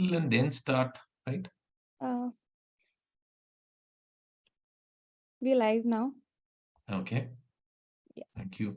and then start, right? We're live now. Okay. Yeah. Thank you.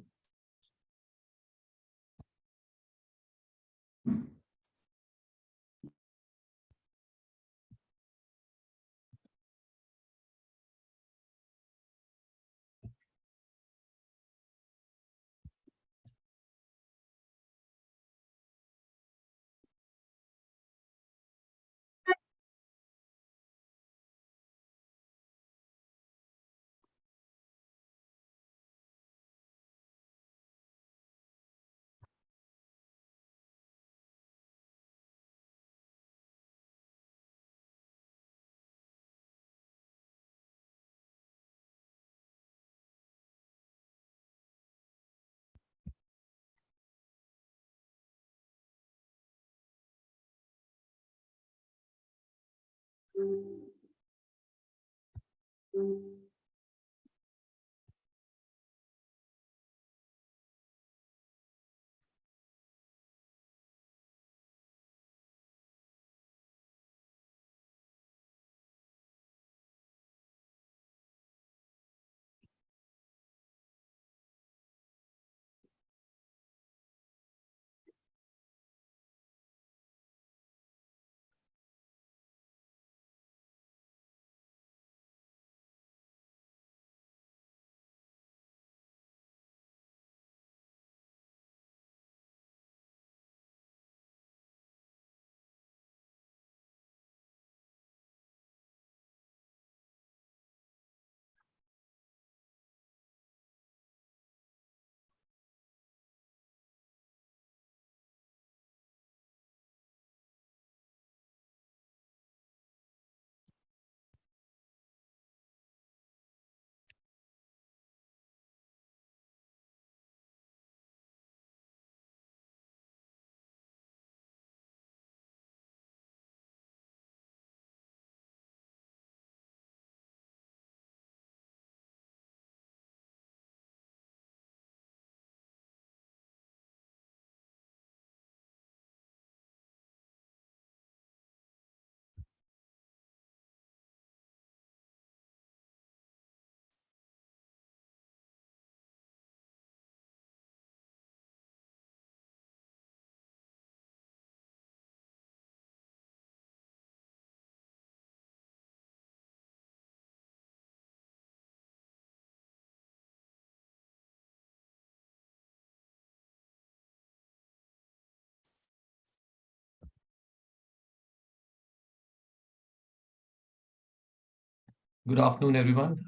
Good afternoon, everyone.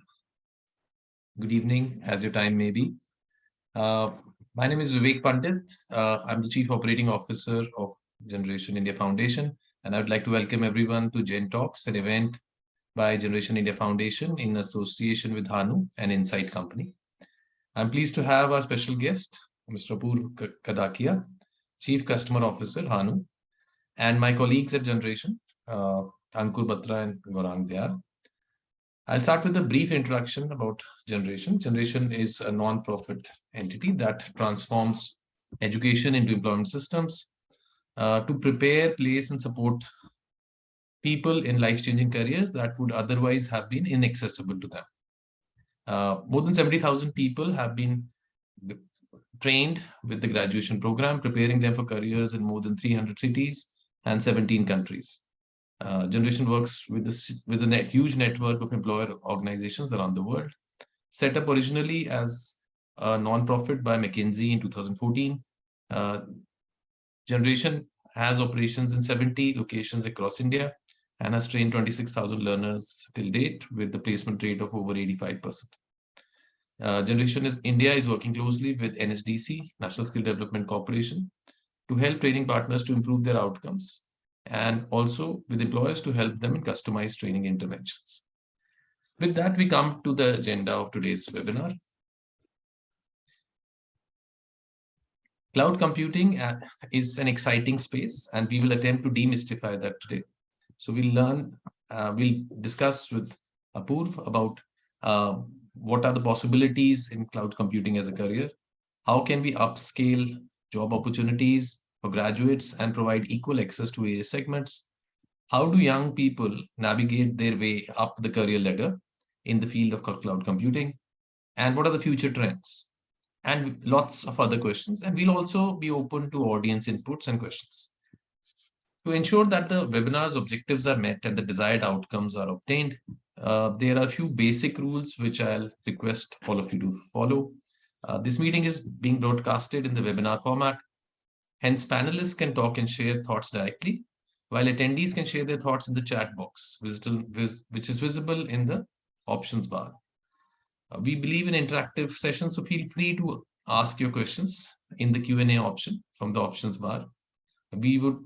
Good evening, as your time may be. Uh, my name is Vivek Pandit. I'm the Chief Operating Officer of Generation India Foundation, and I would like to welcome everyone to Gen Talks, an event by Generation India Foundation in association with Hanu, an Insight company. I'm pleased to have our special guest, Mr. Apurv Kadakia, Chief Customer Officer, Hanu, and my colleagues at Generation, Ankur Batra and Gaurang Dayal. I'll start with a brief introduction about Generation. Generation is a non-profit entity that transforms education into employment systems to prepare, place, and support people in life-changing careers that would otherwise have been inaccessible to them. More than 70,000 people have been trained with the graduation program, preparing them for careers in more than 300 cities and 17 countries. Generation works with a huge network of employer organizations around the world. Set up originally as a non-profit by McKinsey in 2014, Generation has operations in 70 locations across India and has trained 26,000 learners till date with the placement rate of over 85%. Generation India is working closely with NSDC, National Skill Development Corporation, to help training partners to improve their outcomes, and also with employers to help them in customized training interventions. With that, we come to the agenda of today's webinar. Cloud computing is an exciting space, and we will attempt to demystify that today. So we'll discuss with Apurv about what are the possibilities in cloud computing as a career, how can we upscale job opportunities for graduates and provide equal access to various segments, How do young people navigate their way up the career ladder in the field of cloud computing? And what are the future trends? And lots of other questions. And we'll also be open to audience inputs and questions. To ensure that the webinar's objectives are met and the desired outcomes are obtained, there are a few basic rules which I'll request all of you to follow. This meeting is being broadcasted in the webinar format. Hence, panelists can talk and share thoughts directly, while attendees can share their thoughts in the chat box, which is visible in the options bar. We believe in interactive sessions, so feel free to ask your questions in the Q&A option from the options bar. We would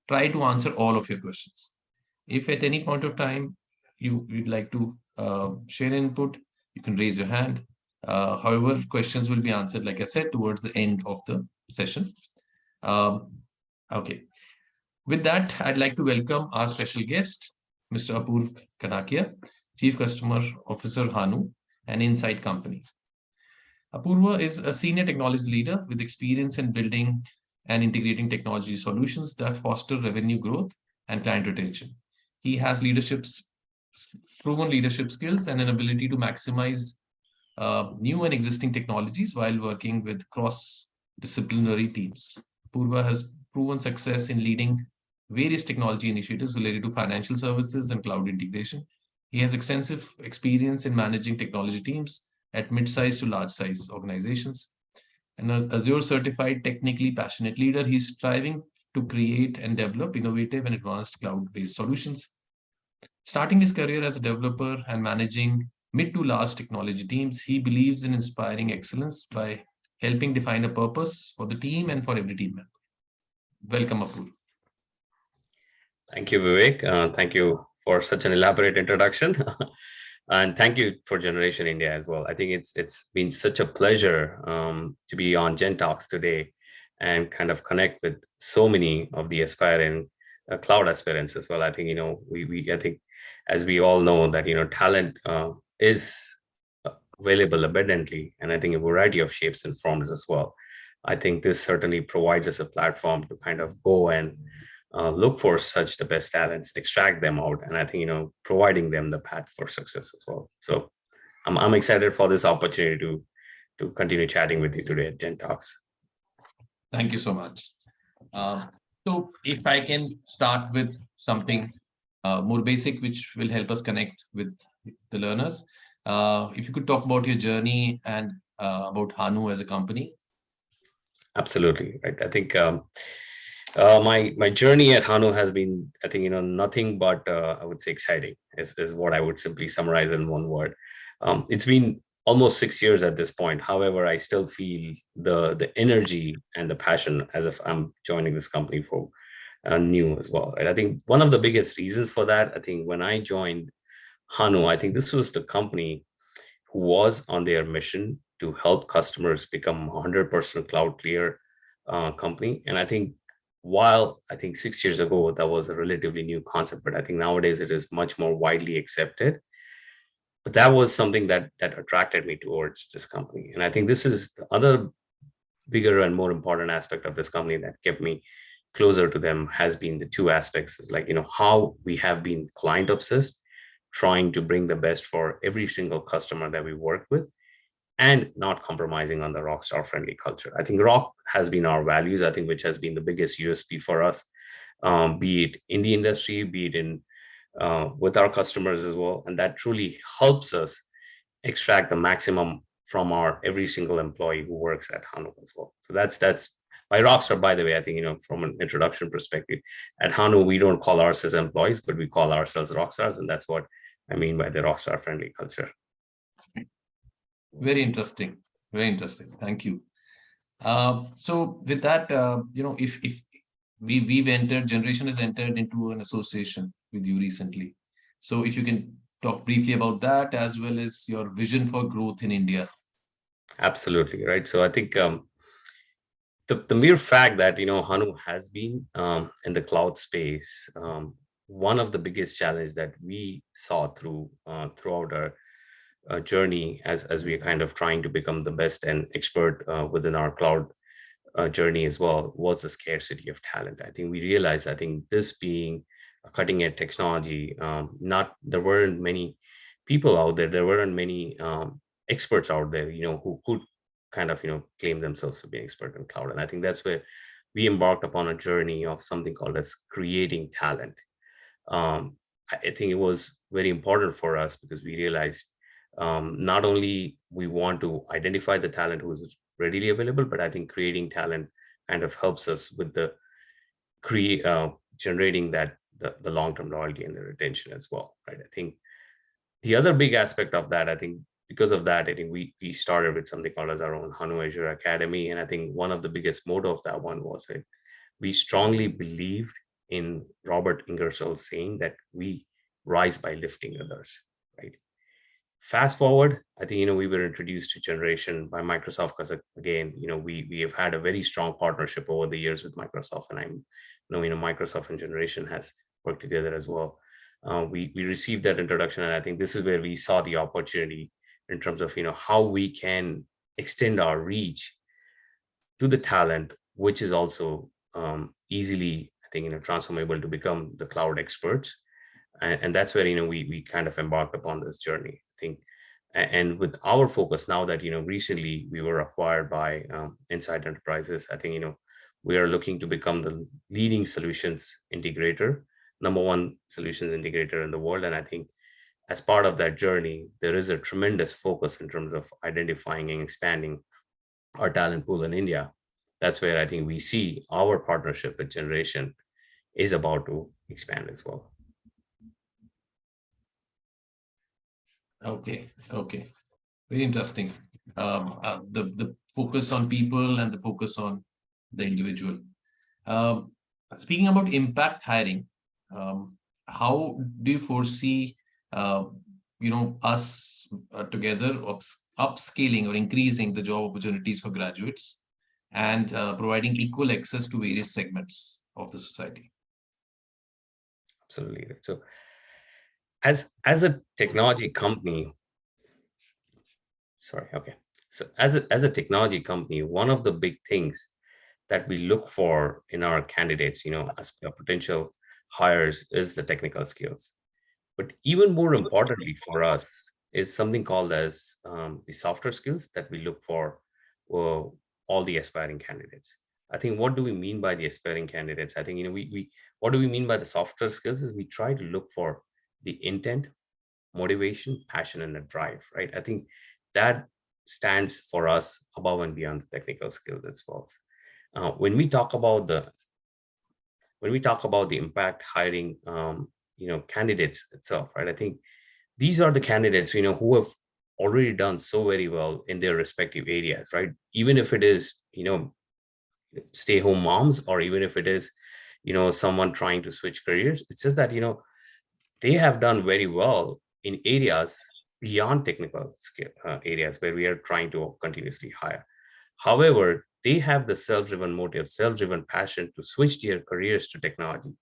try to answer all of your questions. If at any point of time you'd like to share input, you can raise your hand. However, questions will be answered, like I said, towards the end of the session. Okay. With that, I'd like to welcome our special guest, Mr. Apurv Kanakia, Chief Customer Officer, Hanu, an Insight company. Apurva is a senior technology leader with experience in building and integrating technology solutions that foster revenue growth and client retention. He has proven leadership skills and an ability to maximize new and existing technologies while working with cross-disciplinary teams. Apurva has proven success in leading various technology initiatives related to financial services and cloud integration. He has extensive experience in managing technology teams at mid-sized to large-size organizations. And an Azure certified, technically passionate leader, he's striving to create and develop innovative and advanced cloud-based solutions. Starting his career as a developer and managing mid to large technology teams, he believes in inspiring excellence by helping define a purpose for the team and for every team member. Welcome, Apurva. Thank you, Vivek. Thank you for such an elaborate introduction. And thank you for Generation India as well. I think it's been such a pleasure to be on Gen Talks today and kind of connect with so many of the aspiring cloud aspirants as well. I think, I think as we all know that, talent is available abundantly, and I think a variety of shapes and forms as well. I think this certainly provides us a platform to kind of go and look for such the best talents, extract them out, and I think providing them the path for success as well. So I'm excited for this opportunity to continue chatting with you today at Gen Talks. Thank you so much. So if I can start with something more basic, which will help us connect with the learners. If you could talk about your journey and about Hanu as a company. Absolutely, right. I think my journey at Hanu has been, I think, nothing but I would say exciting is what I would simply summarize in one word. It's been almost 6 years at this point. However, I still feel the energy and the passion as if I'm joining this company for new as well. Right? I think one of the biggest reasons for that, I think when I joined Hanu, I think this was the company who was on their mission to help customers become 100% cloud clear company. And I think while I think 6 years ago, that was a relatively new concept, but I think nowadays it is much more widely accepted. But that was something that attracted me towards this company. And I think this is the other bigger and more important aspect of this company that kept me closer to them has been the two aspects is like, how we have been client obsessed, trying to bring the best for every single customer that we work with, and not compromising on the rockstar friendly culture. I think rock has been our values, I think, which has been the biggest USP for us, be it in the industry, be it in with our customers as well. And that truly helps us extract the maximum from our every single employee who works at Hanu as well. So that's by rockstar, by the way. I think, from an introduction perspective, at Hanu, we don't call ourselves employees, but we call ourselves rockstars. And that's what I mean by the rockstar friendly culture. Very interesting. Very interesting. Thank you. So with that, if we've entered, Generation has entered into an association with you recently. So if you can talk briefly about that, as well as your vision for growth in India. Absolutely, right. So I think the mere fact that, Hanu has been in the cloud space, one of the biggest challenges that we saw throughout our journey as we are kind of trying to become the best and expert within our cloud journey as well was the scarcity of talent. I think we realized, I think this being a cutting edge technology, not there weren't many people out there, there weren't many experts out there, who could kind of, claim themselves to be an expert in cloud. And I think that's where we embarked upon a journey of something called as creating talent. I think it was very important for us because we realized not only we want to identify the talent who is readily available, but I think creating talent kind of helps us with the generating that the long-term loyalty and the retention as well, right? I think the other big aspect of that, I think because of that, I think we started with something called as our own Hanu Azure Academy. And I think one of the biggest motto of that one was that we strongly believed in Robert Ingersoll's saying that we rise by lifting others, right? Fast forward, I think, we were introduced to Generation by Microsoft because, again, we have had a very strong partnership over the years with Microsoft. And I know, Microsoft and Generation has worked together as well. We received that introduction. And I think this is where we saw the opportunity in terms of, how we can extend our reach to the talent, which is also easily, I think, transformable to become the cloud experts. And that's where, we kind of embarked upon this journey, I think. And with our focus now that, recently we were acquired by Insight Enterprises, I think, we are looking to become the leading solutions integrator, number one solutions integrator in the world. And I think as part of that journey, there is a tremendous focus in terms of identifying and expanding our talent pool in India. That's where I think we see our partnership with Generation is about to expand as well. Okay. Very interesting. The focus on people and the focus on the individual. Speaking about impact hiring, how do you foresee, us together upscaling or increasing the job opportunities for graduates and providing equal access to various segments of the society? Absolutely. So as a technology company, as a technology company, one of the big things that we look for in our candidates, as potential hires, is the technical skills. But even more importantly for us is something called as the softer skills that we look for all the aspiring candidates. I think what do we mean by the aspiring candidates? I think, we what do we mean by the softer skills is we try to look for the intent, motivation, passion, and a drive, right? I think that stands for us above and beyond the technical skills as well. When we talk about the impact hiring, candidates itself, right? I think these are the candidates, who have already done so very well in their respective areas, right? Even if it is, stay-home moms, or even if it is, someone trying to switch careers, it's just that, they have done very well in areas beyond technical skill areas where we are trying to continuously hire. However, they have the self-driven motive, self-driven passion to switch their careers to technology.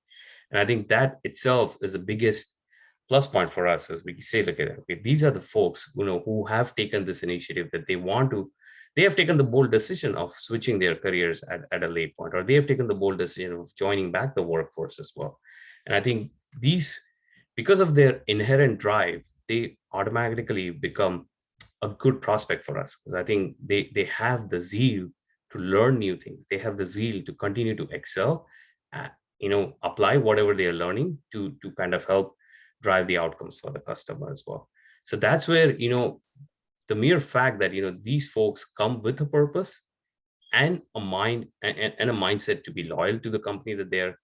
And I think that itself is the biggest plus point for us as we say, look at it. Okay, these are the folks, who have taken this initiative that they have taken the bold decision of switching their careers at a late point, or they have taken the bold decision of joining back the workforce as well. And I think because of their inherent drive, they automatically become a good prospect for us, because I think they have the zeal to learn new things. They have the zeal to continue to excel, apply whatever they are learning to kind of help drive the outcomes for the customer as well. So that's where, the mere fact that, these folks come with a purpose and a mind and a mindset to be loyal to the company that they're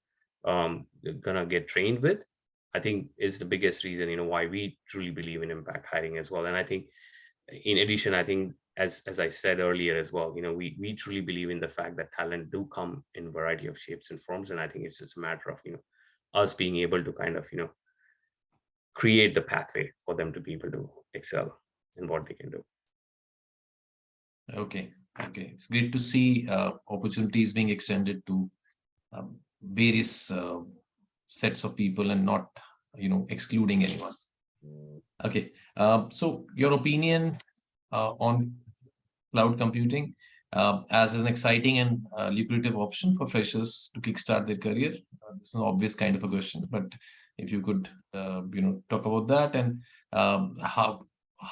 gonna get trained with, I think is the biggest reason, why we truly believe in impact hiring as well. And I think in addition, I think as I said earlier as well, we truly believe in the fact that talent do come in variety of shapes and forms. And I think it's just a matter of, us being able to kind of, create the pathway for them to be able to excel in what they can do. Okay. It's great to see opportunities being extended to various sets of people and not, excluding anyone. Okay. So your opinion on cloud computing, as an exciting and lucrative option for freshers to kickstart their career? This is an obvious kind of a question, but if you could, talk about that, and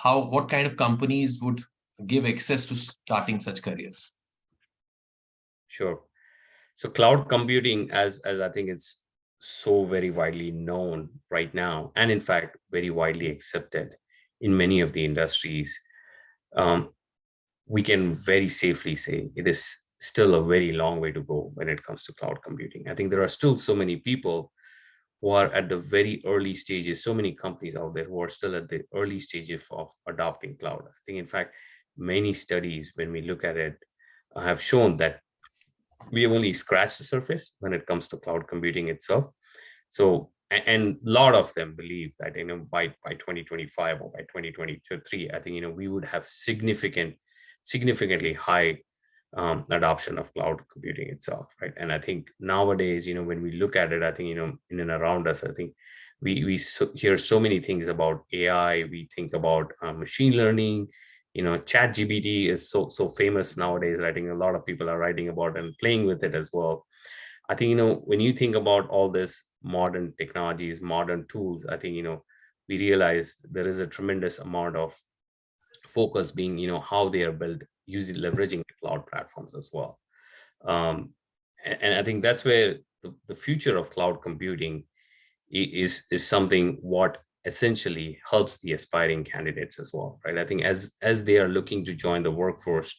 what kind of companies would give access to starting such careers? Sure. So cloud computing, as I think it's so very widely known right now, and in fact very widely accepted in many of the industries, um, we can very safely say it is still a very long way to go when it comes to cloud computing. I think there are still so many people who are at the very early stages, so many companies out there who are still at the early stages of adopting cloud. I think, in fact, many studies, when we look at it, have shown that we have only scratched the surface when it comes to cloud computing itself. So, and a lot of them believe that, by 2025 or by 2023, I think, we would have significantly high adoption of cloud computing itself, right? And I think nowadays, when we look at it, I think, in and around us, I think hear so many things about AI. We think about machine learning. Chat GBT is so famous nowadays. I think a lot of people are writing about and playing with it as well. I think, when you think about all this modern technologies, modern tools, I think, we realize there is a tremendous amount of focus being, how they are built using leveraging the cloud platforms as well. And I think that's where the future of cloud computing is something what essentially helps the aspiring candidates as well, right? I think as they are looking to join the workforce,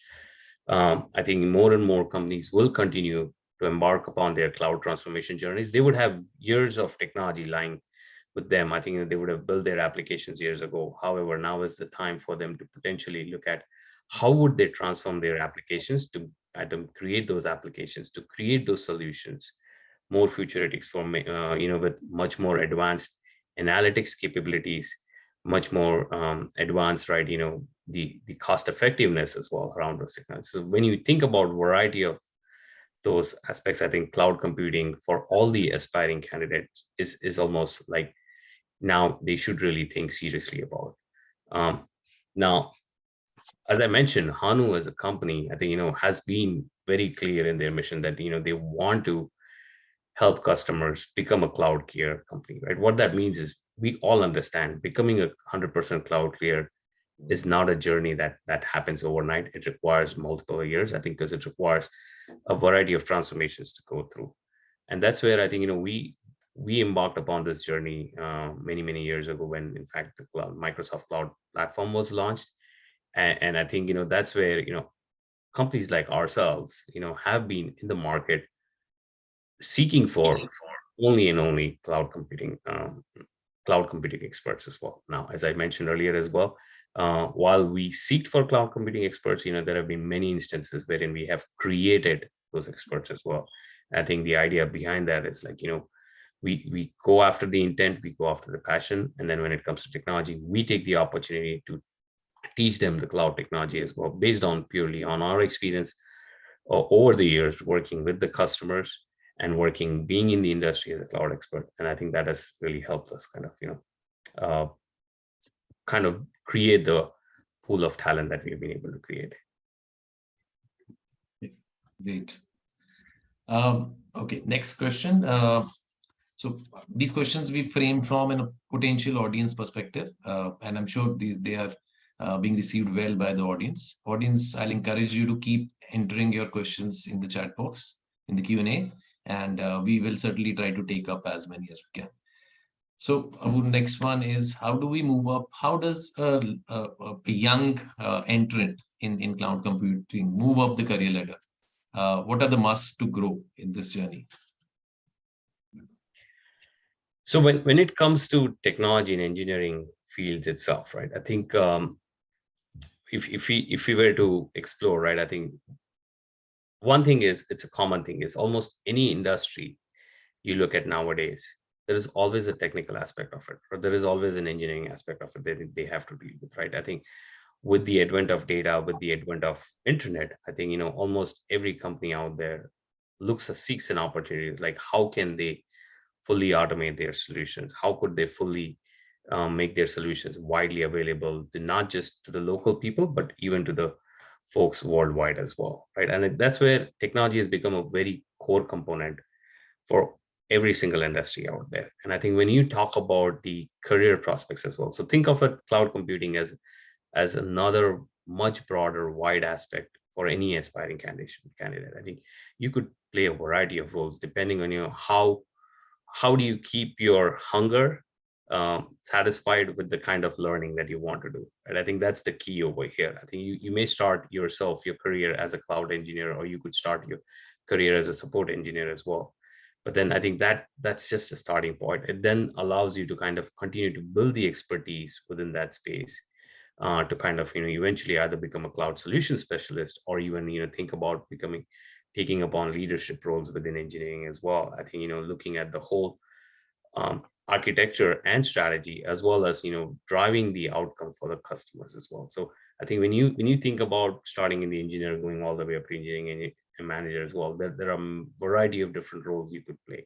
I think more and more companies will continue to embark upon their cloud transformation journeys. They would have years of technology lying with them. I think that they would have built their applications years ago. However, now is the time for them to potentially look at how would they transform their applications to create those applications, to create those solutions more futuristic for with much more advanced analytics capabilities, much more advanced, right? The cost effectiveness as well around those technologies. So when you think about variety of those aspects, I think cloud computing for all the aspiring candidates is almost like now they should really think seriously about. Now, as I mentioned, Hanu as a company, I think, has been very clear in their mission that, they want to help customers become a cloud clear company, right? What that means is we all understand becoming a 100% cloud clear is not a journey that happens overnight. It requires multiple years, I think, because it requires a variety of transformations to go through. And that's where I think, we embarked upon this journey many years ago when, in fact, the Microsoft Cloud Platform was launched. And I think, that's where, companies like ourselves, have been in the market seeking for only and only cloud computing experts as well. Now, as I mentioned earlier as well, while we seek for cloud computing experts, there have been many instances wherein we have created those experts as well. I think the idea behind that is like, we go after the intent, we go after the passion, and then when it comes to technology, we take the opportunity to teach them the cloud technology as well, based on purely on our experience over the years working with the customers and being in the industry as a cloud expert. And I think that has really helped us uh, kind of create the pool of talent that we've been able to create. Great. Okay, next question. So these questions we frame from a potential audience perspective, and I'm sure they are being received well by the audience. Audience, I'll encourage you to keep entering your questions in the chat box, in the Q&A, and we will certainly try to take up as many as we can. So our next one is, how do we move up? How does a young entrant in cloud computing move up the career ladder? What are the musts to grow in this journey? So when it comes to technology and engineering field itself, right, I think if we were to explore, right, I think one thing is, it's a common thing, is almost any industry you look at nowadays, there is always a technical aspect of it, or there is always an engineering aspect of it that they have to deal with, right? I think with the advent of data, with the advent of internet, I think, almost every company out there seeks an opportunity, like how can they fully automate their solutions? How could they fully make their solutions widely available to not just to the local people, but even to the folks worldwide as well, right? And that's where technology has become a very core component for every single industry out there. And I think when you talk about the career prospects as well, so think of a cloud computing as another much broader, wide aspect for any aspiring candidate. I think you could play a variety of roles depending on how do you keep your hunger satisfied with the kind of learning that you want to do. And I think that's the key over here. I think you may start yourself, your career as a cloud engineer, or you could start your career as a support engineer as well. But then I think that's just a starting point. It then allows you to kind of continue to build the expertise within that space to kind of eventually either become a cloud solution specialist or even think about becoming taking upon leadership roles within engineering as well. I think looking at the whole architecture and strategy as well as driving the outcome for the customers as well. So I think when you think about starting in the engineer going all the way up to engineering and manager as well, there are a variety of different roles you could play.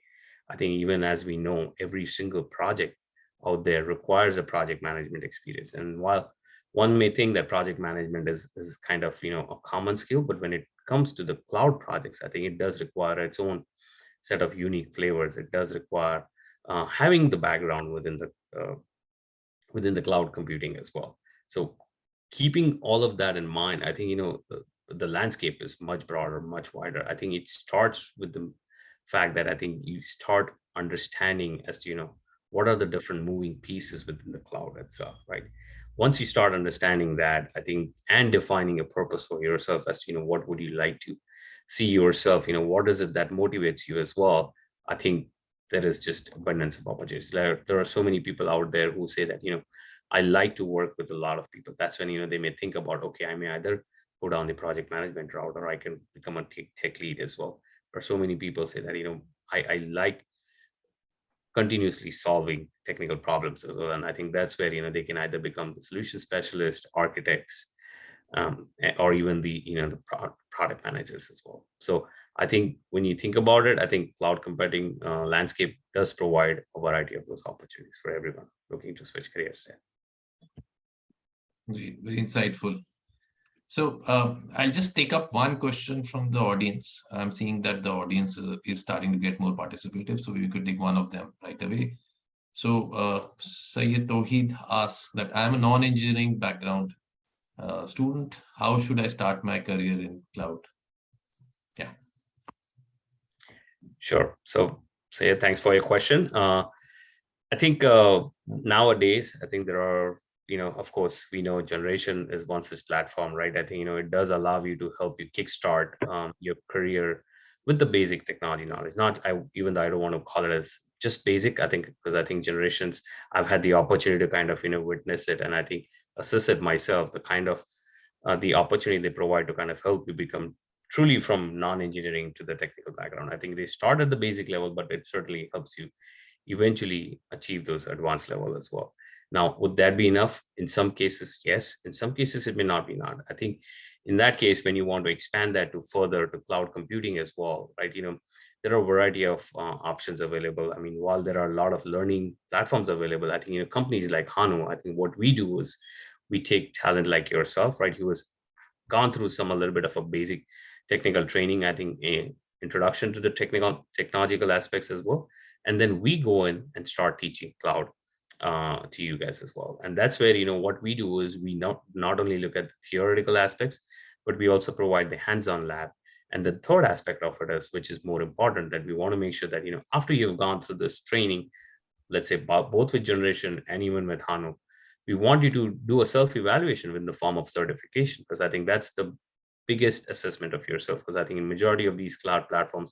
I think even as we know, every single project out there requires a project management experience. And while one may think that project management is kind of a common skill, but when it comes to the cloud projects, I think it does require its own set of unique flavors. It does require having the background within the cloud computing as well. So keeping all of that in mind, I think the landscape is much broader, much wider. I think it starts with the fact that I think you start understanding as to what are the different moving pieces within the cloud itself, right? Once you start understanding that, I think, and defining a purpose for yourself as to what would you like to see yourself, what is it that motivates you as well, I think there is just abundance of opportunities. There are so many people out there who say that I like to work with a lot of people. That's when they may think about, okay, I may either go down the project management route or I can become a tech lead as well. Or so many people say that I like continuously solving technical problems as well. And I think that's where they can either become the solution specialist, architects, or even the product managers as well. So I think when you think about it, I think cloud computing landscape does provide a variety of those opportunities for everyone looking to switch careers there. Very, very insightful. So I'll just take up one question from the audience. I'm seeing that the audience is starting to get more participative, so we could take one of them right away. So Sayyid Tawheed asks that I'm a non-engineering background student. How should I start my career in cloud? Yeah. Sure. So Sayyid, thanks for your question. I think nowadays, I think there are of course, we know Generation is one such platform, right? I think, it does allow you to help you kickstart your career with the basic technology knowledge. Even though I don't want to call it as just basic, I think, because I think Generations, I've had the opportunity to kind of, witness it and I think assess it myself, the kind of the opportunity they provide to kind of help you become truly from non-engineering to the technical background. I think they start at the basic level, but it certainly helps you eventually achieve those advanced level as well. Now, would that be enough? In some cases, yes. In some cases, it may not be not. I think in that case, when you want to expand that to further to cloud computing as well, right? There are a variety of options available. I mean, while there are a lot of learning platforms available, I think companies like Hanu, I think what we do is we take talent like yourself, right, who has gone through a little bit of a basic technical training, I think a introduction to the technological aspects as well. And then we go in and start teaching cloud to you guys as well. And that's where, what we do is we not only look at the theoretical aspects, but we also provide the hands-on lab. And the third aspect of it is, which is more important, that we want to make sure that, after you've gone through this training, let's say both with Generation and even with Hanu, we want you to do a self-evaluation in the form of certification, because I think that's the biggest assessment of yourself. Because I think in majority of these cloud platforms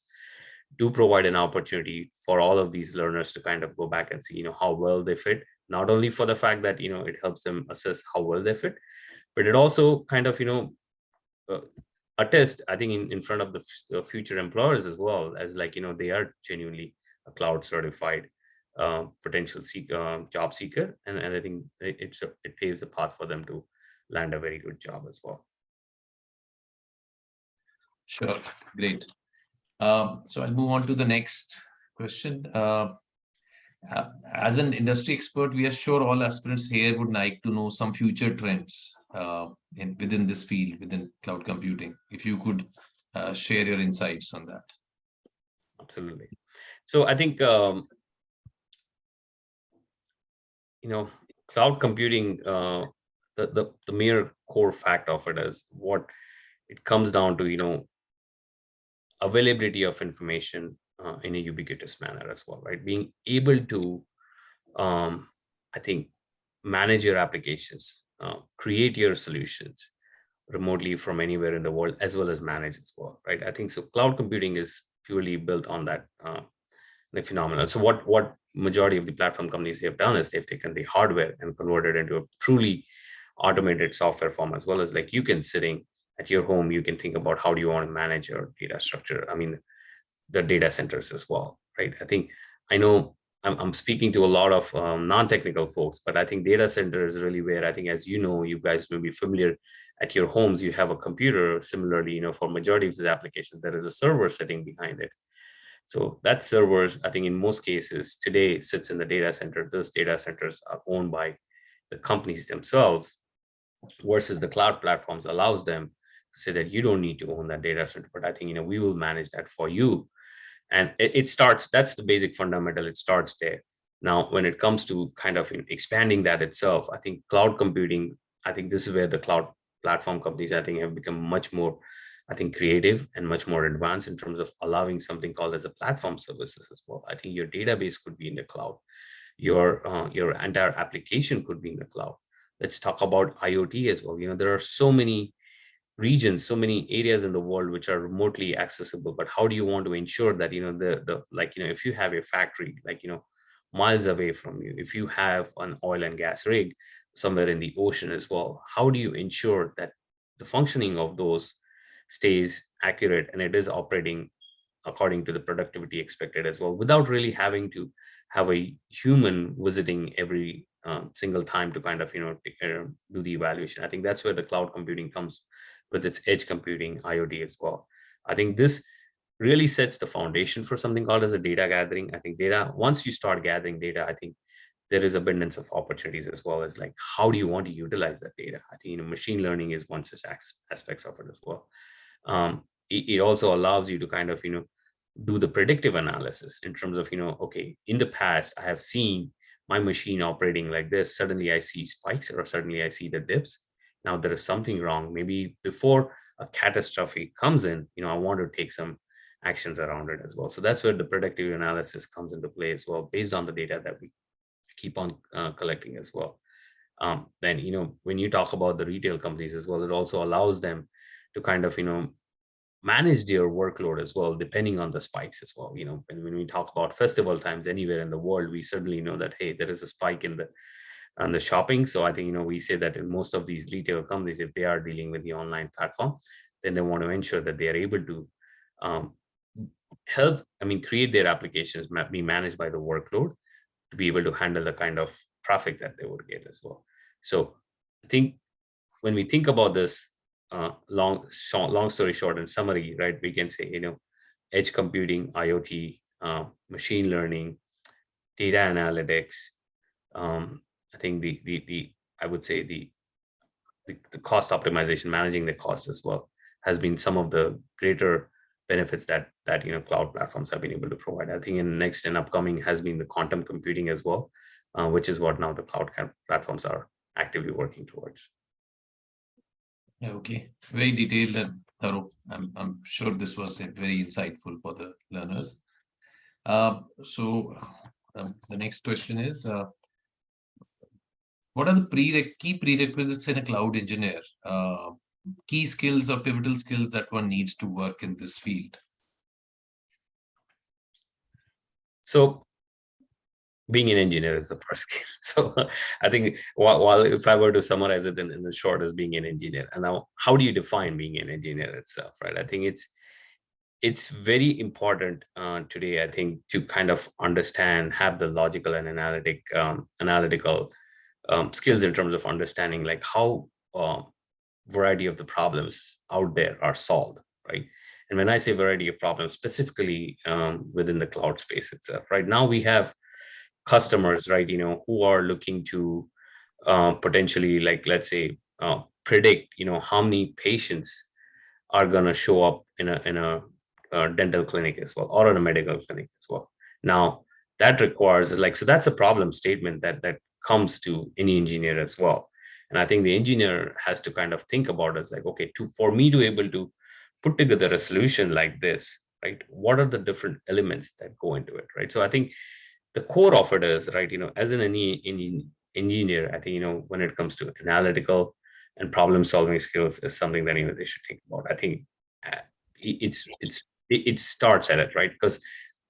do provide an opportunity for all of these learners to kind of go back and see, how well they fit, not only for the fact that, it helps them assess how well they fit, but it also kind of, attest, I think, in front of the future employers as well, as like, they are genuinely a cloud certified potential job seeker. And I think it paves the path for them to land a very good job as well. Sure. Great. So I'll move on to the next question. As an industry expert, we are sure all aspirants here would like to know some future trends. within this field, within cloud computing. If you could share your insights on that. Absolutely. So I think cloud computing, the mere core fact of it is what it comes down to, availability of information in a ubiquitous manner as well, right? Being able to, um, I think, manage your applications, create your solutions remotely from anywhere in the world, as well as manage as well, right? I think so. Cloud computing is purely built on that the phenomenon. So what majority of the platform companies have done is they've taken the hardware and converted into a truly automated software form, as well as like you can sitting at your home, you can think about how do you want to manage your data structure. I mean, the data centers as well, right? I think I know I'm speaking to a lot of non-technical folks, but I think data center is really where I think, as you know, you guys may be familiar at your homes, you have a computer. Similarly, for majority of these applications, there is a server sitting behind it. So that servers, I think in most cases today sits in the data center. Those data centers are owned by the companies themselves, versus the cloud platforms allows them to say that you don't need to own that data center, but I think we will manage that for you. And it starts, that's the basic fundamental, it starts there. Now when it comes to kind of expanding that itself, I think cloud computing, I think this is where the cloud platform companies, I think, have become much more, I think, creative and much more advanced in terms of allowing something called as a platform services as well. I think your database could be in the cloud, your entire application could be in the cloud. Let's talk about IoT as well. There are so many regions, so many areas in the world which are remotely accessible, but how do you want to ensure that the like if you have a factory like miles away from you, if you have an oil and gas rig somewhere in the ocean as well, how do you ensure that the functioning of those stays accurate and it is operating according to the productivity expected as well, without really having to have a human visiting every single time to kind of do the evaluation. I think that's where the cloud computing comes with its edge computing, IoT as well. I think this really sets the foundation for something called as a data gathering. I think data, once you start gathering data, I think there is abundance of opportunities, as well as like how do you want to utilize that data. I think machine learning is one such aspects of it as well. It also allows you to kind of do the predictive analysis in terms of okay, in the past I have seen my machine operating like this, suddenly I see spikes or suddenly I see the dips. Now there is something wrong. Maybe before a catastrophe comes in, I want to take some actions around it as well. So that's where the predictive analysis comes into play as well, based on the data that we keep on collecting as well. Then when you talk about the retail companies as well, it also allows them to kind of manage their workload as well, depending on the spikes as well. When we talk about festival times anywhere in the world, we certainly know that, hey, there is a spike in the on the shopping. So I think we say that in most of these retail companies, if they are dealing with the online platform, then they want to ensure that they are able to um, help, create their applications be managed by the workload to be able to handle the kind of traffic that they would get as well. So I think when we think about this, long story short, in summary, right, we can say edge computing, IoT, machine learning, data analytics. I think the I would say the cost optimization, managing the cost as well, has been some of the greater benefits that cloud platforms have been able to provide. I think in next and upcoming has been the quantum computing as well, which is what now the platforms are actively working towards. Yeah, okay. Very detailed and thorough. I'm sure this was very insightful for the learners. So the next question is, what are the key prerequisites in a cloud engineer? Key skills or pivotal skills that one needs to work in this field? So being an engineer is the first skill. So I think while if I were to summarize it in the short as being an engineer, and now how do you define being an engineer itself, right? I think it's very important today, I think, to kind of understand, have the logical and analytical skills in terms of understanding like how variety of the problems out there are solved, right? And when I say variety of problems, specifically within the cloud space itself, right now we have customers, right, who are looking to potentially, like, let's say, predict, how many patients are going to show up in a dental clinic as well, or in a medical clinic as well. Now that requires is like, so that's a problem statement that comes to any engineer as well. And I think the engineer has to kind of think about it as like, okay, for me to able to put together a solution like this, right, what are the different elements that go into it, right? So I think the core of it is, right, as any engineer, I think, when it comes to analytical and problem solving skills is something that they should think about. I think uh, it starts at it, right? Because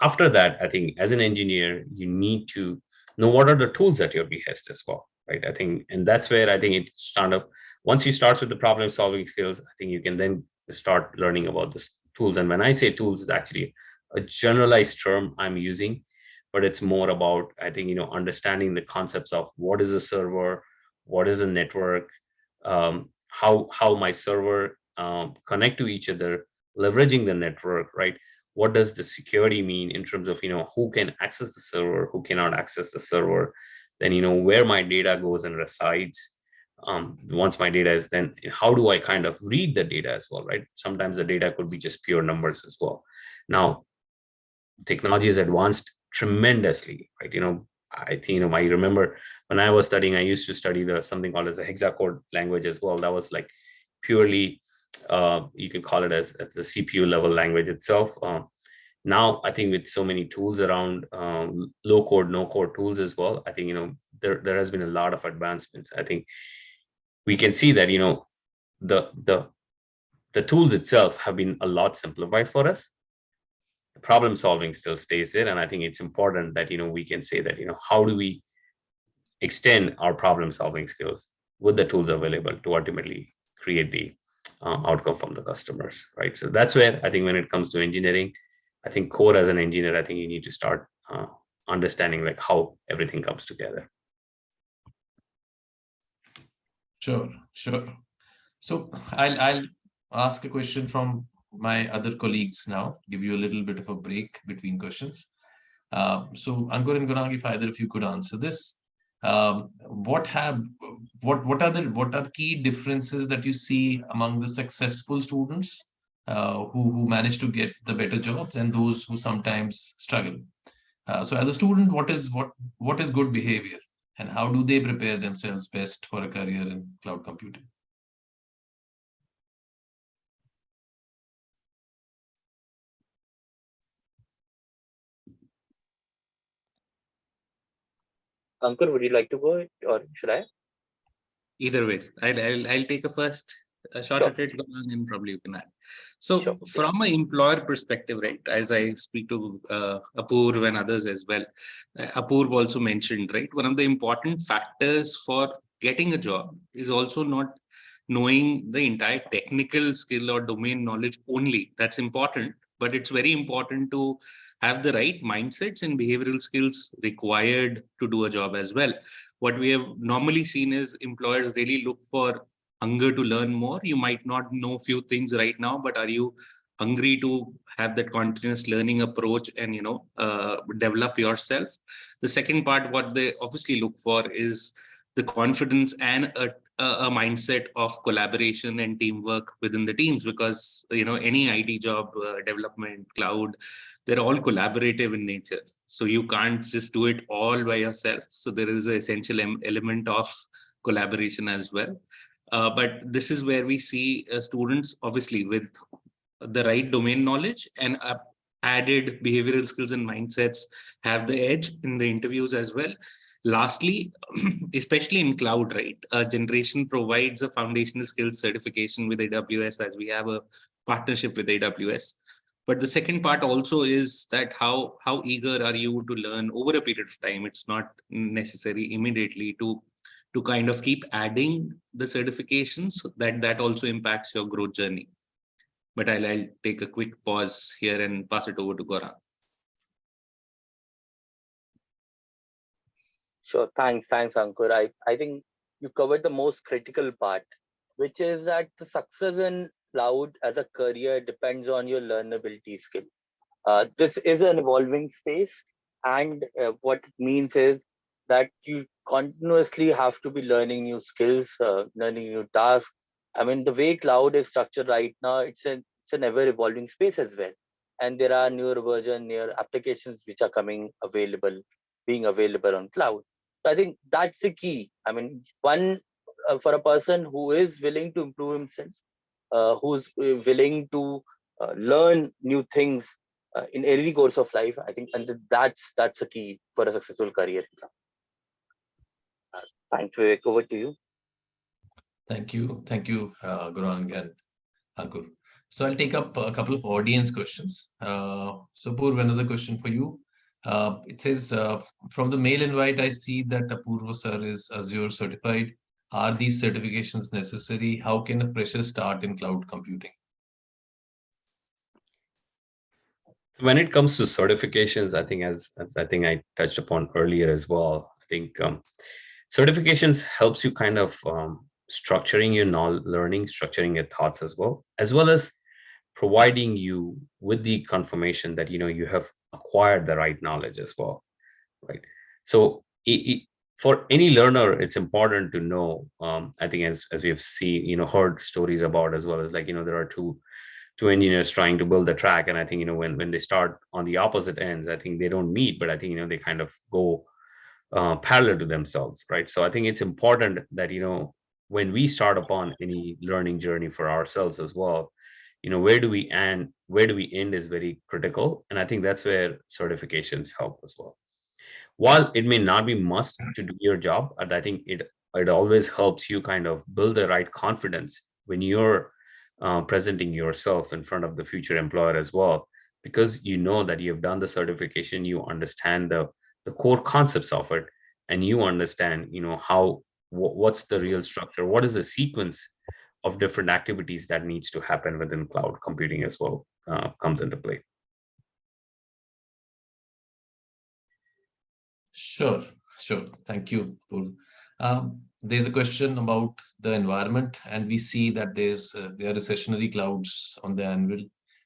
after that, I think as an engineer, you need to know what are the tools at your behest as well, right? I think, and that's where I think it start up. Once you start with the problem solving skills, I think you can then start learning about the tools. And when I say tools, it's actually a generalized term I'm using, but it's more about, I think, understanding the concepts of what is a server, what is a network, how my server connect to each other, leveraging the network, right? What does the security mean in terms of, who can access the server, who cannot access the server, then, where my data goes and resides. Once my data is, then how do I kind of read the data as well, right? Sometimes the data could be just pure numbers as well. Now, technology has advanced tremendously, right? I think, I remember when I was studying, I used to study something called as a hexacode language as well. That was like purely, you could call it as the CPU level language itself. Now, I think with so many tools around, low code, no code tools as well, I think, there has been a lot of advancements. I think we can see that, the the the tools itself have been a lot simplified for us. Problem solving still stays there, and I think it's important that we can say that how do we extend our problem solving skills with the tools available to ultimately create the outcome from the customers, right? So that's where I think when it comes to engineering, I think core as an engineer, I think you need to start understanding like how everything comes together. Sure, sure. So I'll ask a question from my other colleagues now, give you a little bit of a break between questions. So Ankur and Gaurang, if either of you could answer this, what are the key differences that you see among the successful students who manage to get the better jobs and those who sometimes struggle? So as a student, what is good behavior, and how do they prepare themselves best for a career in cloud computing? Ankur, would you like to go or should I? Either way, I'll take a shot at it, and probably you can add. So from an employer perspective, right, as I speak to Apoorv and others as well, Apoorv also mentioned, right, one of the important factors for getting a job is also not knowing the entire technical skill or domain knowledge only. That's important, but it's very important to have the right mindsets and behavioral skills required to do a job as well. What we have normally seen is employers really look for hunger to learn more. You might not know few things right now, but are you hungry to have that continuous learning approach and develop yourself? The second part, what they obviously look for is the confidence and a mindset of collaboration and teamwork within the teams, because any IT job, development, cloud, they're all collaborative in nature. So you can't just do it all by yourself. So there is an essential element of collaboration as well. But this is where we see students, obviously, with the right domain knowledge and added behavioral skills and mindsets, have the edge in the interviews as well. Lastly, especially in cloud, right, Generation provides a foundational skills certification with AWS, as we have a partnership with AWS. But the second part also is that how eager are you to learn over a period of time? It's not necessary immediately to kind of keep adding the certifications. That also impacts your growth journey. But I'll take a quick pause here and pass it over to Gaurang. Sure. Thanks, Ankur. I think you covered the most critical part, which is that the success in cloud as a career depends on your learnability skill. This is an evolving space, and what it means is that you continuously have to be learning new skills, learning new tasks, I mean, the way cloud is structured right now, it's an ever evolving space as well. And there are newer applications which are being available on cloud. So I think that's the key. I mean, one, for a person who is willing to improve himself, who's willing to learn new things in any course of life, I think, and that's the key for a successful career. Thanks, Vivek. Over to you. Thank you, Gurang and Ankur. So I'll take up a couple of audience questions. So Purv, another question for you. It says, from the mail invite, I see that Apurva sir is Azure certified. Are these certifications necessary? How can a fresher start in cloud computing? When it comes to certifications, I think as I think I touched upon earlier as well, I think certifications helps you kind of structuring your learning, structuring your thoughts as well as providing you with the confirmation that you have acquired the right knowledge as well, right? So for any learner, it's important to know. I think as we have seen, heard stories about as well as there are two engineers trying to build the track, and I think when they start on the opposite ends, I think they don't meet, but I think they kind of go parallel to themselves, right? So I think it's important that when we start upon any learning journey for ourselves as well, where do we end is very critical, and I think that's where certifications help as well. While it may not be must to do your job, and I think it always helps you kind of build the right confidence when you're presenting yourself in front of the future employer as well, because you know that you've done the certification, you understand the core concepts of it, and you understand how what's the real structure, what is the sequence of different activities that needs to happen within cloud computing as well comes into play. Sure. Thank you, Purv. There's a question about the environment, and we see that there are recessionary clouds on the anvil,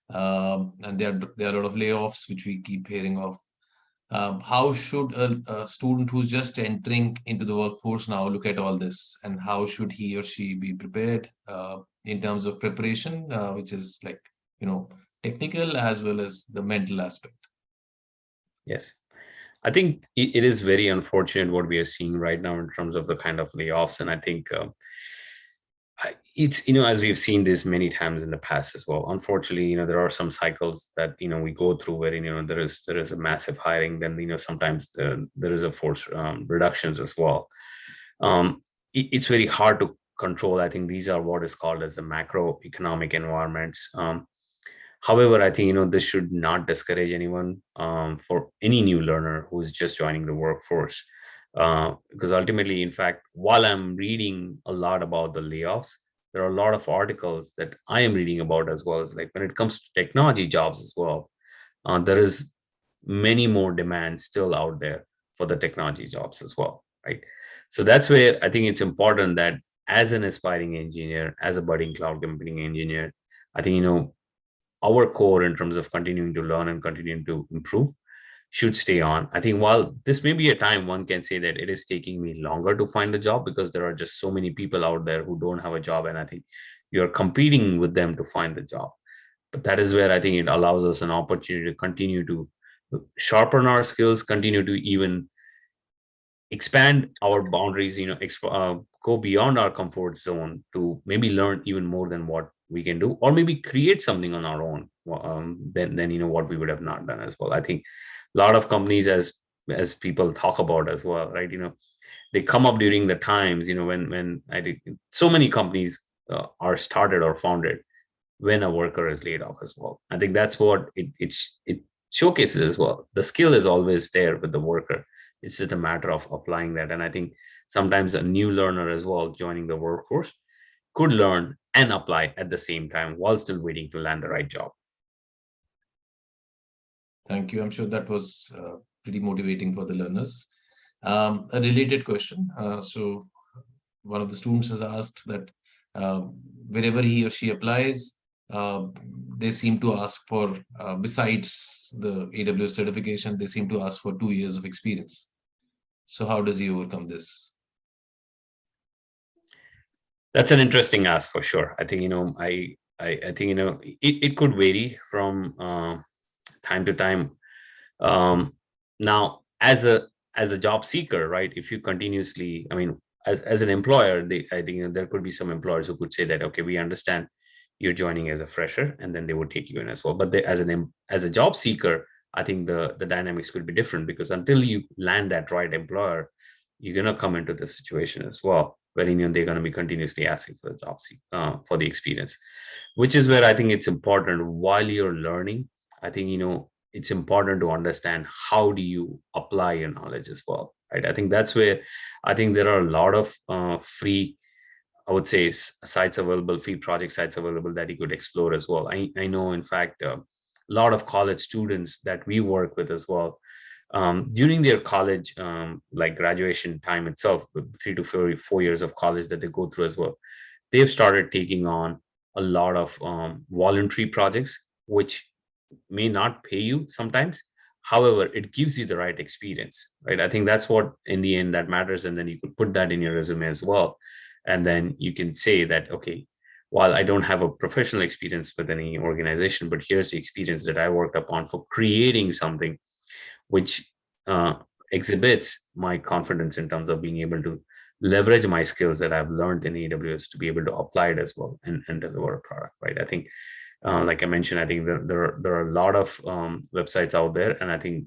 and there are a lot of layoffs which we keep hearing of. How should a student who's just entering into the workforce now look at all this, and how should he or she be prepared in terms of preparation, which is like technical as well as the mental aspect? Yes. I think it is very unfortunate what we are seeing right now in terms of the kind of layoffs. And I think it's, as we've seen this many times in the past as well. Unfortunately, there are some cycles that, we go through where, there is a massive hiring, then, sometimes there is a forced reductions as well. It's very hard to control. I think these are what is called as the macroeconomic environments. However, I think, this should not discourage anyone for any new learner who is just joining the workforce. Because ultimately, in fact, while I'm reading a lot about the layoffs, there are a lot of articles that I am reading about as well as like when it comes to technology jobs as well. There is many more demands still out there for the technology jobs as well, right? So that's where I think it's important that as an aspiring engineer, as a budding cloud computing engineer, I think, our core in terms of continuing to learn and continuing to improve should stay on. I think while this may be a time one can say that it is taking me longer to find a job because there are just so many people out there who don't have a job, and I think you're competing with them to find the job. But that is where I think it allows us an opportunity to continue to sharpen our skills, continue to even expand our boundaries, go beyond our comfort zone to maybe learn even more than what we can do, or maybe create something on our own than what we would have not done as well. I think a lot of companies, as people talk about as well, right, they come up during the times, when I think so many companies are started or founded when a worker is laid off as well. I think that's what it showcases as well. The skill is always there with the worker. It's just a matter of applying that. And I think sometimes a new learner as well joining the workforce could learn and apply at the same time while still waiting to land the right job. Thank you. I'm sure that was pretty motivating for the learners. A related question. So one of the students has asked that wherever he or she applies, they seem to ask for, besides the AWS certification, they seem to ask for 2 years of experience. So how does he overcome this? That's an interesting ask for sure. I think, I think, it could vary from time to time. Now, as a job seeker, right? If you continuously, I mean, as an employer, I think there could be some employers who could say that, okay, we understand you're joining as a fresher, and then they would take you in as well. But as a job seeker, I think the dynamics could be different, because until you land that right employer, you're gonna come into this situation as well, wherein they're gonna be continuously asking for the for the experience, which is where I think it's important while you're learning. I think it's important to understand how do you apply your knowledge as well, right? I think that's where I think there are a lot of free, I would say, sites available, free project sites available that you could explore as well. I know, in fact, a lot of college students that we work with as well, during their college, like graduation time itself, 3 to 4 years of college that they go through as well, they've started taking on a lot of voluntary projects, which may not pay you sometimes. However, it gives you the right experience, right? I think that's what in the end that matters. And then you could put that in your resume as well. And then you can say that, okay, while I don't have a professional experience with any organization, but here's the experience that I worked upon for creating something which exhibits my confidence in terms of being able to leverage my skills that I've learned in AWS to be able to apply it as well, and deliver a product, right? I think, like I mentioned, I think there are a lot of websites out there, and I think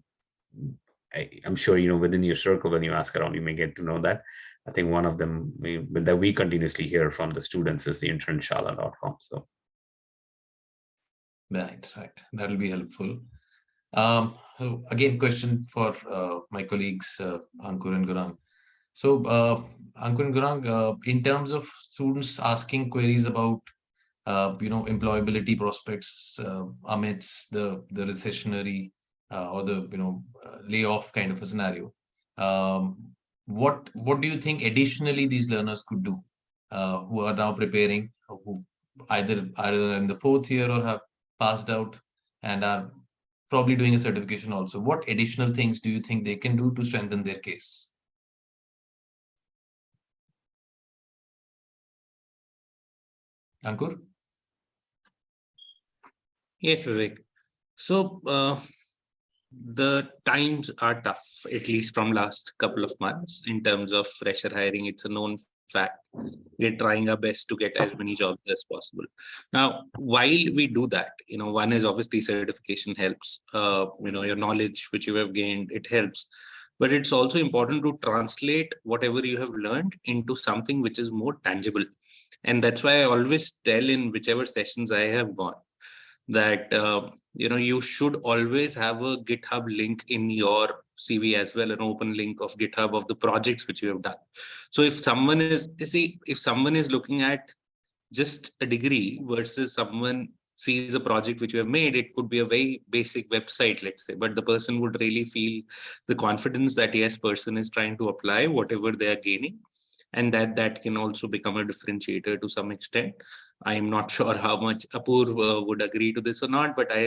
I'm sure within your circle, when you ask around, you may get to know that. I think one of them that we continuously hear from the students is the internshala.com. So Right. That'll be helpful. So again, question for my colleagues Ankur and Gurang. So Ankur and Gurang, in terms of students asking queries about employability prospects amidst the recessionary or the layoff kind of a scenario, what do you think additionally these learners could do who are now preparing, who either are in the fourth year or have passed out and are probably doing a certification also? What additional things do you think they can do to strengthen their case? Ankur? Yes, Vivek. So the times are tough, at least from last couple of months in terms of fresher hiring. It's a known fact. We're trying our best to get as many jobs as possible. Now, while we do that, one is obviously certification helps. Your knowledge which you have gained, it helps. But it's also important to translate whatever you have learned into something which is more tangible. And that's why I always tell in whichever sessions I have gone that you should always have a GitHub link in your CV as well, an open link of GitHub of the projects which you have done. So if someone is looking at just a degree versus someone sees a project which you have made, it could be a very basic website, let's say, but the person would really feel the confidence that yes, person is trying to apply whatever they are gaining, and that can also become a differentiator to some extent. I am not sure how much Apoorv would agree to this or not, but I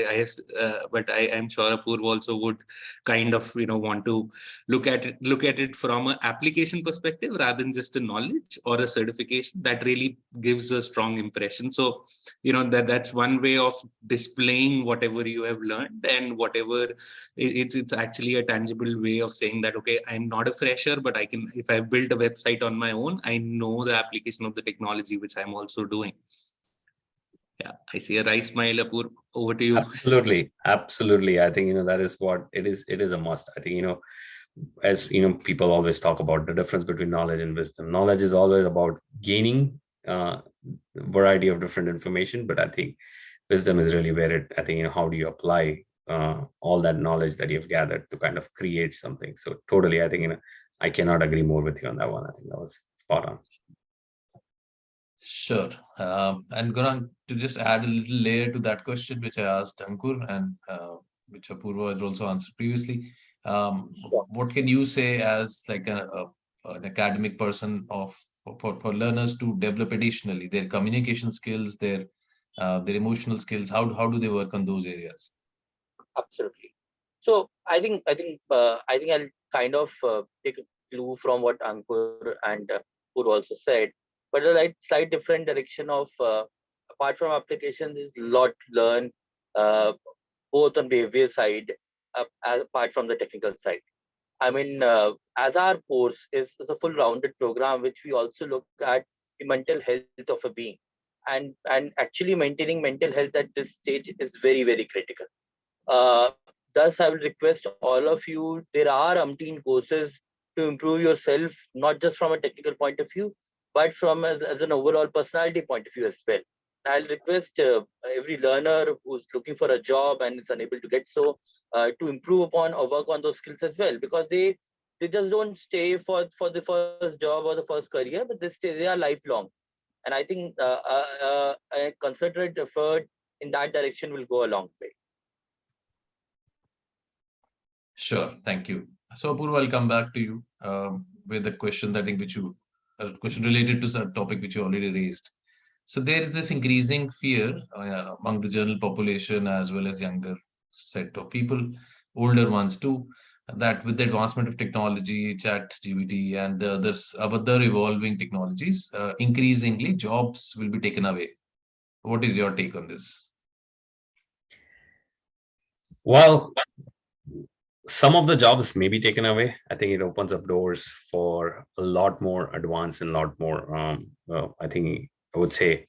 am sure Apoorv also would kind of want to look at it from an application perspective rather than just a knowledge or a certification that really gives a strong impression. So that's one way of displaying whatever you have learned, and whatever it's actually a tangible way of saying that, okay, I'm not a fresher, but I can, if I've built a website on my own, I know the application of the technology which I'm also doing. Yeah, I see a wry smile, Apoorv. Over to you. Absolutely. I think that is what it is. It is a must. I think as people always talk about the difference between knowledge and wisdom. Knowledge is always about gaining variety of different information, but I think wisdom is really where I think how do you apply all that knowledge that you've gathered to kind of create something. So totally, I think I cannot agree more with you on that one. I think that was spot on. Sure. And Gurang, to just add a little layer to that question, which I asked Ankur and which Apurva had also answered previously, what can you say as like an academic person for learners to develop additionally their communication skills, their emotional skills? How do they work on those areas? Absolutely. So I think I'll kind of take a clue from what Ankur and Pur also said. but a slight different direction of apart from applications is a lot to learn, both on behavior side, apart from the technical side. I mean, as our course is a full rounded program, which we also look at the mental health of a being, and actually maintaining mental health at this stage is very, very critical. Thus, I will request all of you, there are umpteen courses to improve yourself, not just from a technical point of view, but from as an overall personality point of view as well. I'll request every learner who's looking for a job and is unable to get so, to improve upon or work on those skills as well, because they just don't stay for the first job or the first career, but they are lifelong. And I think a concerted effort in that direction will go a long way. Sure, thank you. So Apurva, I'll come back to you with a question that I think a question related to some topic which you already raised. So there is this increasing fear among the general population as well as younger set of people, older ones too, that with the advancement of technology, chat, GBT, and the other evolving technologies, increasingly jobs will be taken away. What is your take on this? Well, some of the jobs may be taken away. I think it opens up doors for a lot more advanced and a lot more, I think I would say,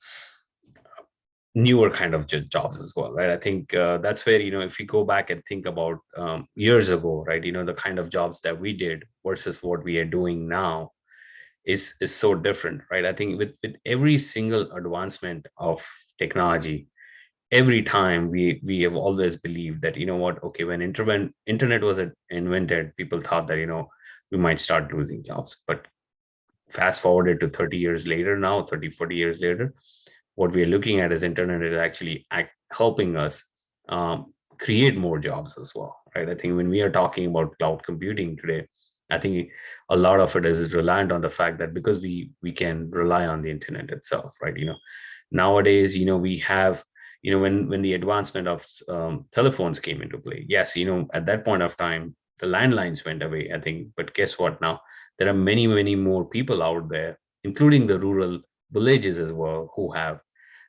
newer kind of jobs as well, right? I think that's where, if you go back and think about years ago, right, the kind of jobs that we did versus what we are doing now is so different, right? I think with every single advancement of technology, every time we have always believed that, what, okay, when internet was invented, people thought that, we might start losing jobs. But fast forwarded to 30 years later now, 30, 40 years later, what we are looking at is internet is actually helping us create more jobs as well, right? I think when we are talking about cloud computing today, I think a lot of it is reliant on the fact that because we can rely on the internet itself, right? Nowadays, we have, when the advancement of telephones came into play, yes, at that point of time, the landlines went away, I think. But guess what? Now there are many, many more people out there, including the rural villages as well, who have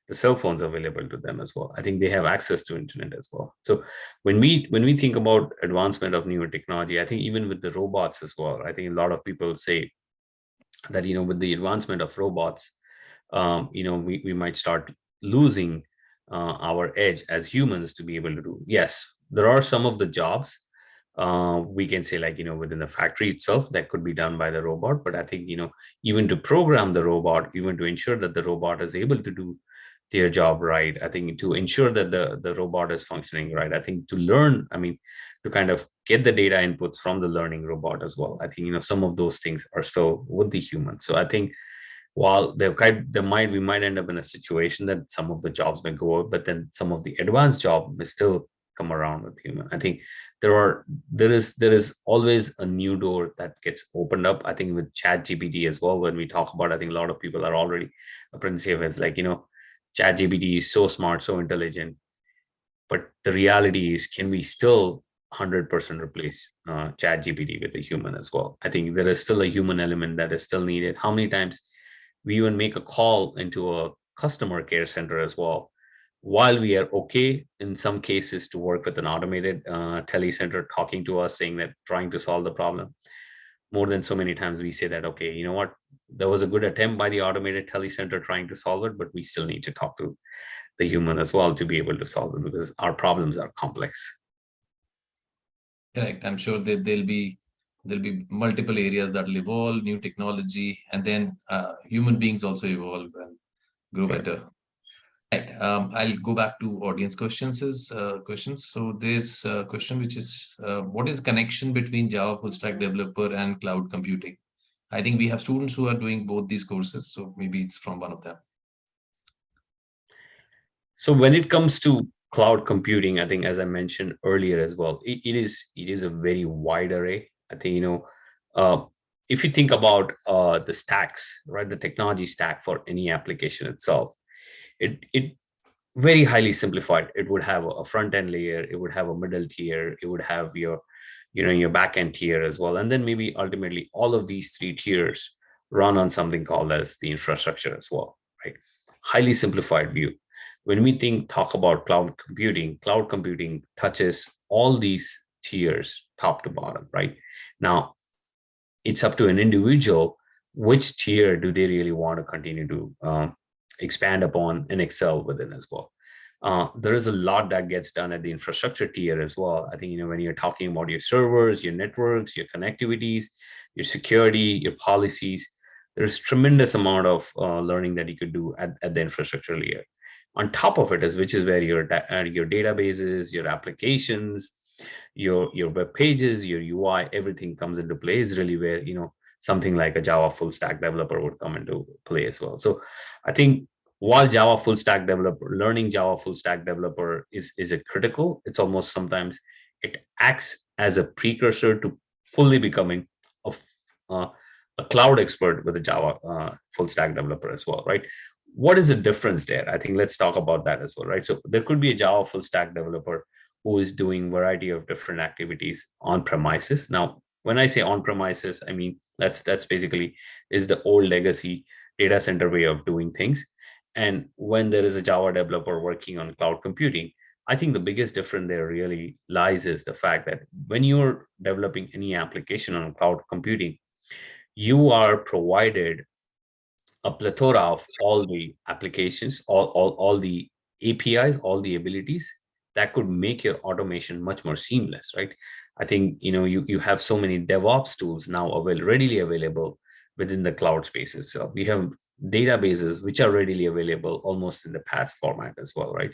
the cell phones available to them as well. I think they have access to internet as well. So when we think about advancement of newer technology, I think even with the robots as well, I think a lot of people say that, with the advancement of robots, we might start losing our edge as humans to be able to do. Yes, there are some of the jobs we can say, like, within the factory itself, that could be done by the robot. But I think, even to program the robot, even to ensure that the robot is able to do their job right, I think to ensure that the robot is functioning right, I think to learn, I mean, to kind of get the data inputs from the learning robot as well, I think, some of those things are still with the human. So I think while we might end up in a situation that some of the jobs may go out, but then some of the advanced job may still come around with human. I think there is always a new door that gets opened up. I think with chat GPT as well, when we talk about, I think a lot of people are already appreciative. It's like, chat GPT is so smart, so intelligent, but the reality is, can we still 100% replace chat GPT with a human as well? I think there is still a human element that is still needed. How many times we even make a call into a customer care center as well, while we are okay in some cases to work with an automated telecenter talking to us, saying that, trying to solve the problem, more than so many times we say that, okay, you know what, there was a good attempt by the automated telecenter trying to solve it, but we still need to talk to the human as well to be able to solve it, because our problems are complex. Correct. I'm sure that there'll be multiple areas that will evolve, new technology, and then human beings also evolve and grow better. Right. I'll go back to audience questions. So there's a question which is, what is the connection between Java full stack developer and cloud computing? I think we have students who are doing both these courses, so maybe it's from one of them. So when it comes to cloud computing, I think, as I mentioned earlier as well, it is a very wide array. I think, if you think about the stacks, right, the technology stack for any application itself, it very highly simplified. It would have a front end layer, it would have a middle tier, it would have your back end tier as well, and then maybe ultimately all of these three tiers run on something called as the infrastructure as well, right? Highly simplified view. When we talk about cloud computing touches all these tiers, top to bottom, right? Now, it's up to an individual which tier do they really want to continue to expand upon and excel within as well. There is a lot that gets done at the infrastructure tier as well. I think, when you're talking about your servers, your networks, your connectivities, your security, your policies, there's tremendous amount of learning that you could do at the infrastructure layer. On top of it is, which is where your databases, your applications, your web pages, your UI, everything comes into play, is really where, something like a Java full stack developer would come into play as well. So I think while learning Java full stack developer is a critical, it's almost sometimes it acts as a precursor to fully becoming a, uh, a cloud expert with a Java full stack developer as well, right? What is the difference there? I think let's talk about that as well, right? So there could be a Java full stack developer who is doing variety of different activities on premises. Now, when I say on premises, I mean that's basically is the old legacy data center way of doing things. And when there is a Java developer working on cloud computing, I think the biggest difference there really lies is the fact that when you're developing any application on cloud computing, you are provided a plethora of all the applications, all the APIs, all the abilities that could make your automation much more seamless, right? I think you have so many DevOps tools now readily available within the cloud spaces. So we have databases which are readily available almost in the PaaS format as well, right?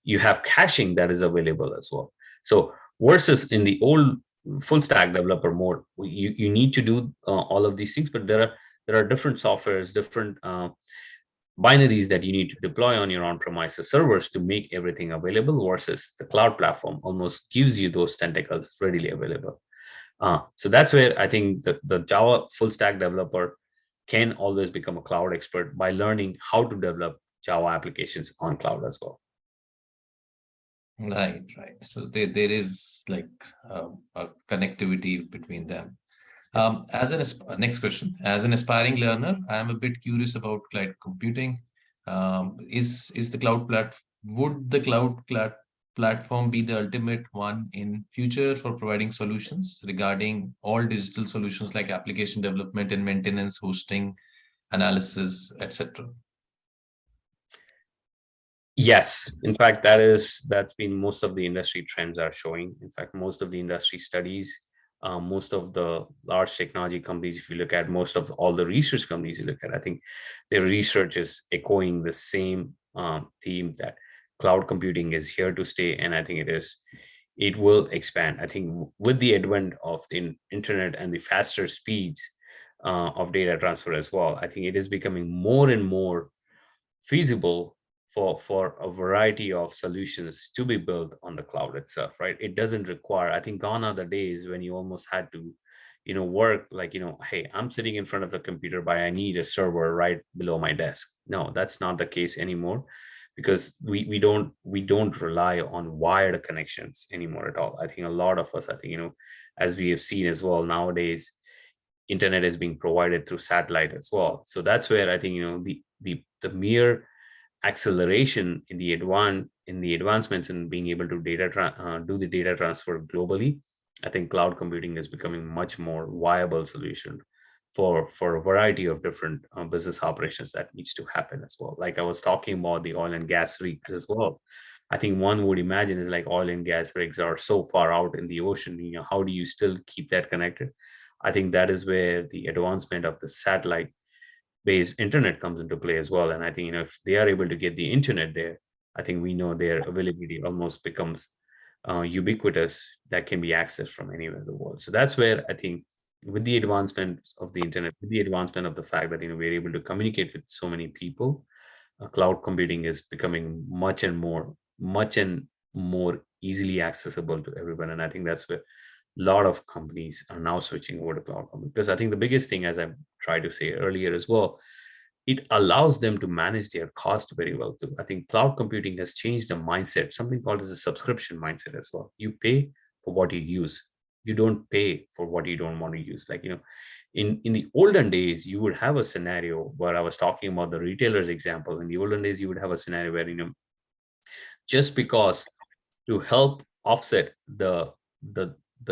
You have caching that is available as well. So versus in the old full stack developer mode, you need to do all of these things, but there are different softwares, different binaries that you need to deploy on your on-premises servers to make everything available, versus the cloud platform almost gives you those tentacles readily available. So that's where I think the Java full stack developer can always become a cloud expert by learning how to develop Java applications on cloud as well. Right. So there is like a connectivity between them. Next question, as an aspiring learner, I am a bit curious about cloud computing. Is the would the platform be the ultimate one in future for providing solutions regarding all digital solutions like application development and maintenance, hosting, analysis, etc.? Yes, in fact, that's been most of the industry trends are showing. In fact, most of the industry studies, most of the large technology companies, if you look at most of all the research companies you look at, I think their research is echoing the same theme that cloud computing is here to stay, and I think it will expand. I think with the advent of the internet and the faster speeds of data transfer as well, I think it is becoming more and more feasible for a variety of solutions to be built on the cloud itself, right? It doesn't require, I think gone are the days when you almost had to work like, hey, I'm sitting in front of a computer, but I need a server right below my desk. No, that's not the case anymore, because we don't rely on wired connections anymore at all. I think a lot of us, I think, as we have seen as well, nowadays internet is being provided through satellite as well. So that's where I think, the mere acceleration in the advancements in being able to do the data transfer globally, I think cloud computing is becoming much more viable solution for a variety of different business operations that needs to happen as well. Like I was talking about the oil and gas rigs as well. I think one would imagine is like oil and gas rigs are so far out in the ocean, how do you still keep that connected? I think that is where the advancement of the satellite based internet comes into play as well. And I think, if they are able to get the internet there, I think we know their availability almost becomes ubiquitous, that can be accessed from anywhere in the world. So that's where I think, with the advancement of the internet, with the advancement of the fact that we're able to communicate with so many people, cloud computing is becoming much and more easily accessible to everyone. And I think that's where a lot of companies are now switching over to cloud computing, because I think the biggest thing, as I tried to say earlier as well, it allows them to manage their cost very well too. I think cloud computing has changed the mindset, something called as a subscription mindset as well. You pay for what you use. You don't pay for what you don't want to use. Like, in the olden days, you would have a scenario where I was talking about the retailers example. In the olden days, you would have a scenario where, just because to help offset the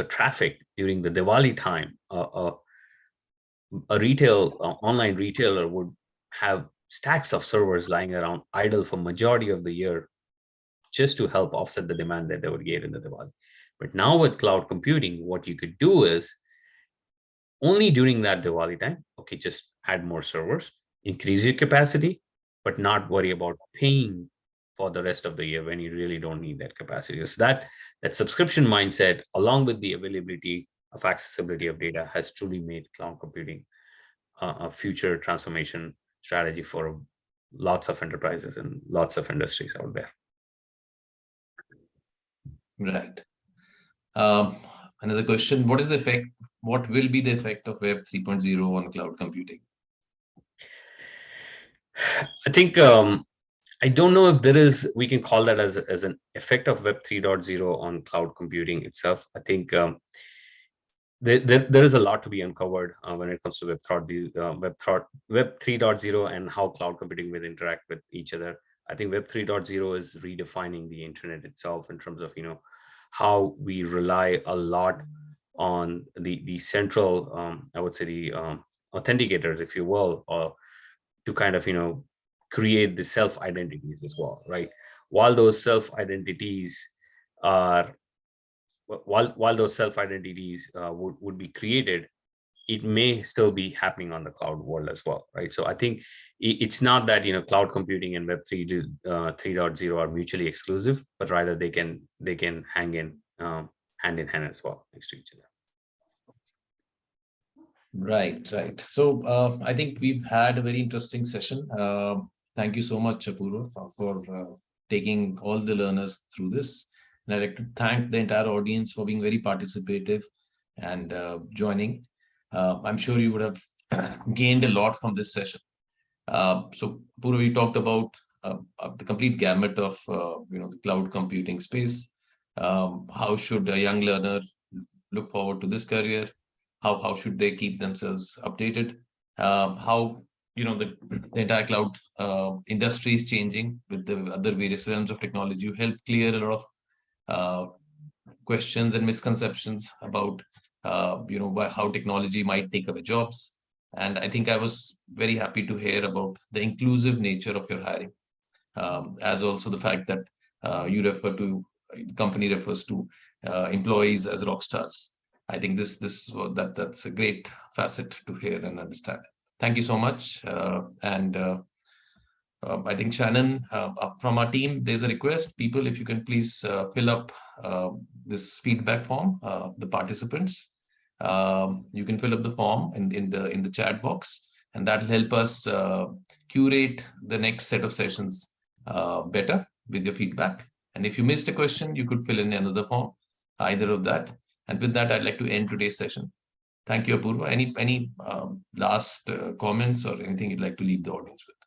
traffic during the Diwali time, a online retailer would have stacks of servers lying around idle for majority of the year, just to help offset the demand that they would get in the Diwali. But now with cloud computing, what you could do is only during that Diwali time, okay, just add more servers, increase your capacity, but not worry about paying for the rest of the year when you really don't need that capacity. So that subscription mindset, along with the availability of accessibility of data, has truly made cloud computing a future transformation strategy for lots of enterprises and lots of industries out there. Right. Another question: what is the effect? What will be the effect of Web 3.0 on cloud computing? I think I don't know if there is, we can call that as an effect of Web 3.0 on cloud computing itself. I think there is a lot to be uncovered when it comes to Web 3.0 and how cloud computing will interact with each other. I think Web 3.0 is redefining the internet itself in terms of, how we rely a lot on the central, I would say, the authenticators, if you will, or to kind of, create the self identities as well, right? While those self identities are while those self identities would be created, it may still be happening on the cloud world as well, right? So I think it's not that, cloud computing and Web 3.0 are mutually exclusive, but rather they can hang in hand in hand as well, next to each other. Right. So I think we've had a very interesting session. Thank you so much, Apurva, for taking all the learners through this. And I'd like to thank the entire audience for being very participative and joining. I'm sure you would have gained a lot from this session. So, Apurva, we talked about the complete gamut of the cloud computing space. How should a young learner look forward to this career? How should they keep themselves updated? How the entire cloud industry is changing with the other various realms of technology. You help clear a lot of questions and misconceptions about how technology might take away jobs. And I think I was very happy to hear about the inclusive nature of your hiring, as also the fact that the company refers to employees as rock stars. I think that's a great facet to hear and understand. Thank you so much. I think Shannon, from our team, there's a request. People, if you can please fill up this feedback form, the participants. You can fill up the form in the chat box, and that will help us curate the next set of sessions better with your feedback. And if you missed a question, you could fill in another form, either of that. And with that, I'd like to end today's session. Thank you, Apurva. Any last comments or anything you'd like to leave the audience with?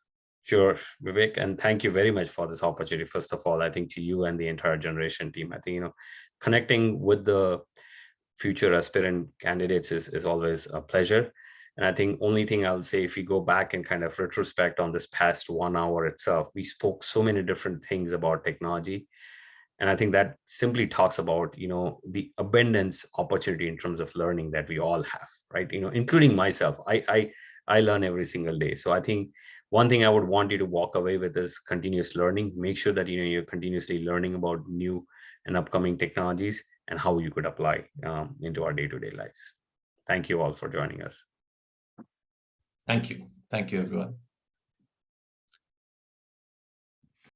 Sure, Vivek, and thank you very much for this opportunity. First of all, I think to you and the entire generation team, I think, connecting with the future aspirant candidates is always a pleasure. And I think only thing I'll say, if you go back and kind of retrospect on this past 1 hour itself, we spoke so many different things about technology. And I think that simply talks about, the abundance opportunity in terms of learning that we all have, right? Including myself, I learn every single day. So I think one thing I would want you to walk away with is continuous learning. Make sure that, you're continuously learning about new and upcoming technologies and how you could apply into our day-to-day lives. Thank you all for joining us. Thank you. Thank you, everyone.